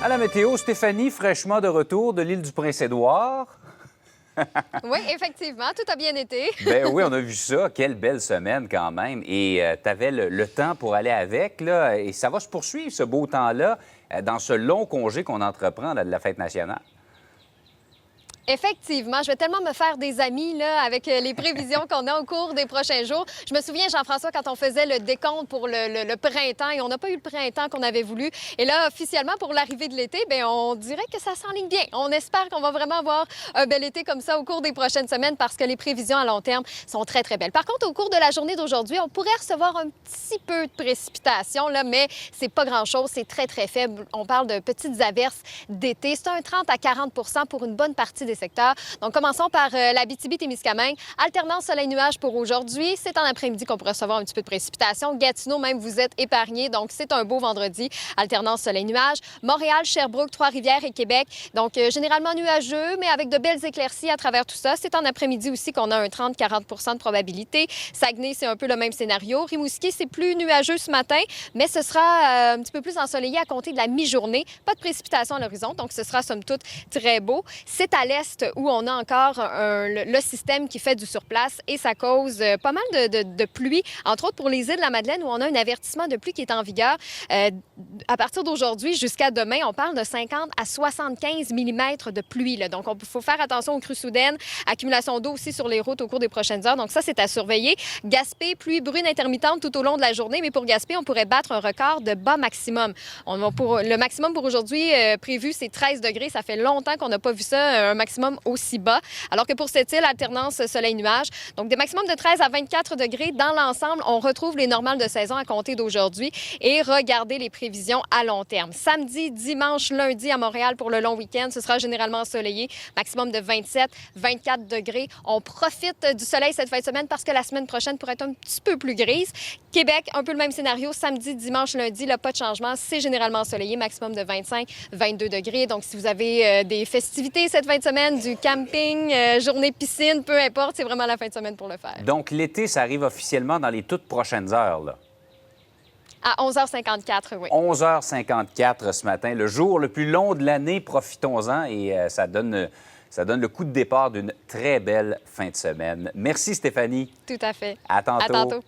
À la météo, Stéphanie, fraîchement de retour de l'île du Prince-Édouard. Oui, effectivement, tout a bien été. Ben oui, on a vu ça. Quelle belle semaine quand même. Et tu avais le temps pour aller avec, là. Et ça va se poursuivre, ce beau temps-là, dans ce long congé qu'on entreprend là, de la fête nationale. Effectivement, je vais tellement me faire des amis là, avec les prévisions qu'on a au cours des prochains jours. Je me souviens, Jean-François, quand on faisait le décompte pour le printemps, et on n'a pas eu le printemps qu'on avait voulu. Et là, officiellement, pour l'arrivée de l'été, bien, on dirait que ça s'enligne bien. On espère qu'on va vraiment avoir un bel été comme ça au cours des prochaines semaines parce que les prévisions à long terme sont très, très belles. Par contre, au cours de la journée d'aujourd'hui, on pourrait recevoir un petit peu de précipitations, là, mais c'est pas grand-chose. C'est très, très faible. On parle de petites averses d'été. C'est un 30 à 40 pour une bonne partie des secteurs. Donc, commençons par l'Abitibi-Témiscamingue. Alternance soleil-nuage pour aujourd'hui. C'est en après-midi qu'on pourrait recevoir un petit peu de précipitation. Gatineau, même, vous êtes épargnés. Donc, c'est un beau vendredi. Alternance soleil-nuage. Montréal, Sherbrooke, Trois-Rivières et Québec. Donc, généralement nuageux, mais avec de belles éclaircies à travers tout ça. C'est en après-midi aussi qu'on a un 30-40 de probabilité. Saguenay, c'est un peu le même scénario. Rimouski, c'est plus nuageux ce matin, mais ce sera un petit peu plus ensoleillé à compter de la mi-journée. Pas de précipitation à l'horizon, donc ce sera somme toute très beau. C'est à l'est où on a encore le système qui fait du surplace et ça cause pas mal de pluie, entre autres pour les îles de la Madeleine où on a un avertissement de pluie qui est en vigueur. À partir d'aujourd'hui jusqu'à demain, on parle de 50 à 75 mm de pluie. Là. Donc, il faut faire attention aux crues soudaines, accumulation d'eau aussi sur les routes au cours des prochaines heures. Donc, ça, c'est à surveiller. Gaspé, pluie brune intermittente tout au long de la journée, mais pour Gaspé, on pourrait battre un record de bas maximum. Le maximum pour aujourd'hui prévu, c'est 13 degrés. Ça fait longtemps qu'on n'a pas vu ça, un maximum aussi bas. Alors que pour cette île, alternance soleil-nuage. Donc, des maximums de 13 à 24 degrés. Dans l'ensemble, on retrouve les normales de saison à compter d'aujourd'hui. Et regardez les prévisions à long terme. Samedi, dimanche, lundi à Montréal pour le long week-end, ce sera généralement ensoleillé. Maximum de 27, 24 degrés. On profite du soleil cette fin de semaine parce que la semaine prochaine pourrait être un petit peu plus grise. Québec, un peu le même scénario. Samedi, dimanche, lundi, là, pas de changement. C'est généralement ensoleillé. Maximum de 25, 22 degrés. Donc, si vous avez des festivités cette fin de semaine, du camping, journée piscine, peu importe, c'est vraiment la fin de semaine pour le faire. Donc, l'été, ça arrive officiellement dans les toutes prochaines heures, là. À 11h54, oui. 11h54 ce matin, le jour le plus long de l'année. Profitons-en et ça donne le coup de départ d'une très belle fin de semaine. Merci, Stéphanie. Tout à fait. À tantôt. À tantôt.